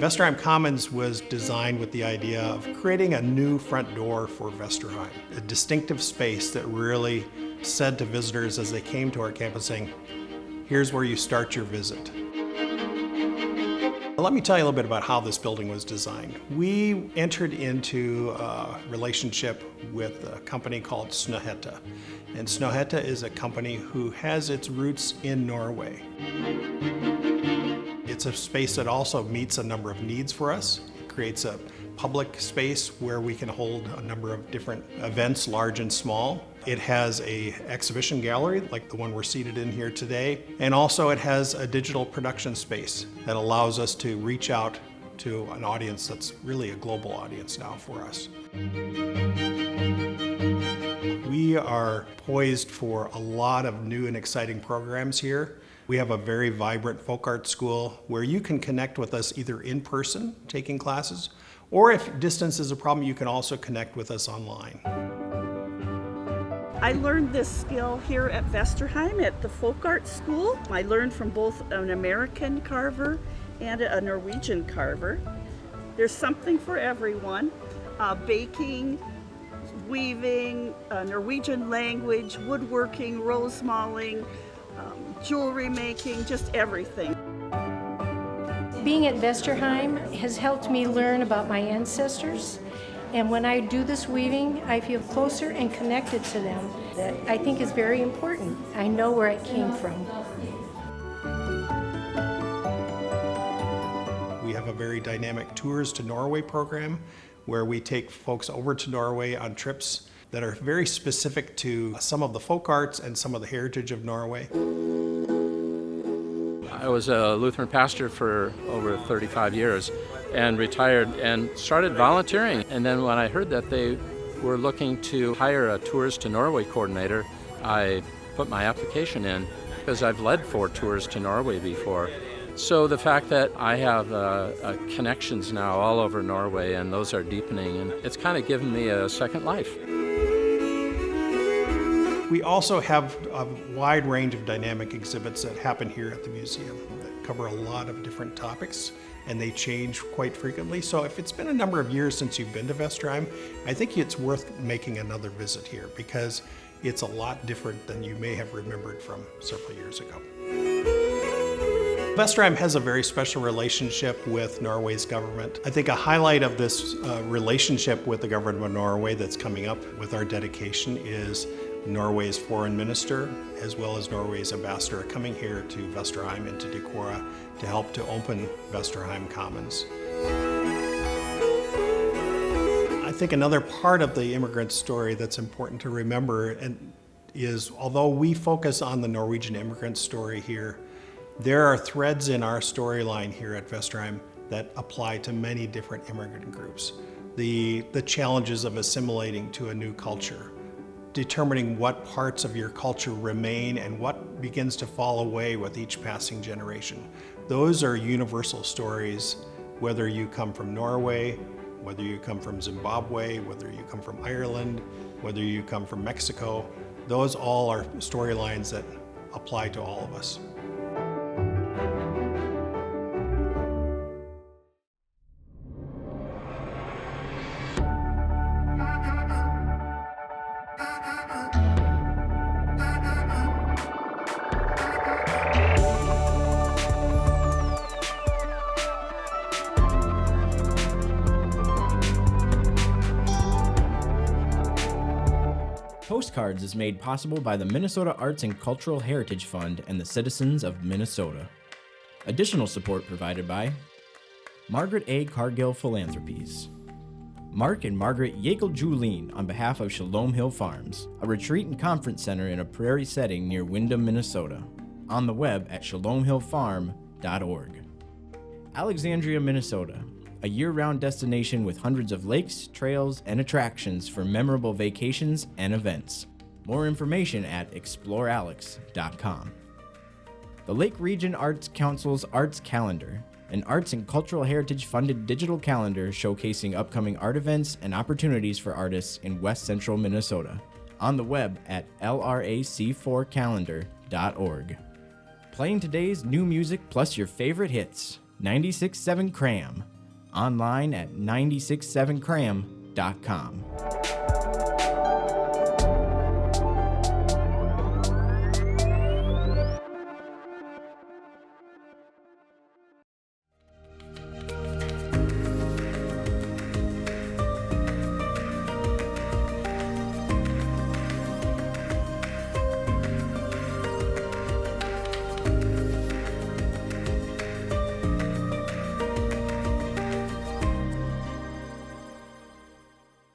Vesterheim Commons was designed with the idea of creating a new front door for Vesterheim, a distinctive space that really said to visitors as they came to our campus saying, here's where you start your visit. Let me tell you a little bit about how this building was designed. We entered into a relationship with a company called Snøhetta. And Snøhetta is a company who has its roots in Norway. It's a space that also meets a number of needs for us. It creates a public space where we can hold a number of different events, large and small. It has an exhibition gallery like the one we're seated in here today, and also it has a digital production space that allows us to reach out to an audience that's really a global audience now for us. We are poised for a lot of new and exciting programs here. We have a very vibrant folk art school where you can connect with us either in person, taking classes, or if distance is a problem, you can also connect with us online. I learned this skill here at Vesterheim at the folk art school. I learned from both an American carver and a Norwegian carver. There's something for everyone. Baking, weaving, Norwegian language, woodworking, rose mauling, jewelry making, just everything. Being at Vesterheim has helped me learn about my ancestors, and when I do this weaving, I feel closer and connected to them. That I think is very important. I know where it came from. We have a very dynamic Tours to Norway program where we take folks over to Norway on trips that are very specific to some of the folk arts and some of the heritage of Norway. I was a Lutheran pastor for over 35 years and retired and started volunteering. And then when I heard that they were looking to hire a Tours to Norway coordinator, I put my application in because I've led 4 tours to Norway before. So the fact that I have connections now all over Norway and those are deepening, and it's kind of given me a second life. We also have a wide range of dynamic exhibits that happen here at the museum that cover a lot of different topics, and they change quite frequently. So if it's been a number of years since you've been to Vesterheim, I think it's worth making another visit here because it's a lot different than you may have remembered from several years ago. Vesterheim has a very special relationship with Norway's government. I think a highlight of this relationship with the government of Norway that's coming up with our dedication is Norway's foreign minister, as well as Norway's ambassador, coming here to Vesterheim and to Decorah to help to open Vesterheim Commons. I think another part of the immigrant story that's important to remember is, although we focus on the Norwegian immigrant story here, there are threads in our storyline here at Vesterheim that apply to many different immigrant groups. The challenges of assimilating to a new culture, determining what parts of your culture remain and what begins to fall away with each passing generation. Those are universal stories, whether you come from Norway, whether you come from Zimbabwe, whether you come from Ireland, whether you come from Mexico. Those all are storylines that apply to all of us. Postcards is made possible by the Minnesota Arts and Cultural Heritage Fund and the citizens of Minnesota. Additional support provided by Margaret A. Cargill Philanthropies, Mark and Margaret Yakel-Julien on behalf of Shalom Hill Farms, a retreat and conference center in a prairie setting near Windham, Minnesota. On the web at shalomhillfarm.org. Alexandria, Minnesota, a year-round destination with hundreds of lakes, trails, and attractions for memorable vacations and events. More information at explorealex.com. The Lake Region Arts Council's Arts Calendar, an arts and cultural heritage funded digital calendar showcasing upcoming art events and opportunities for artists in West Central Minnesota. On the web at lrac4calendar.org. Playing today's new music plus your favorite hits. 96.7 Cram, online at 967cram.com.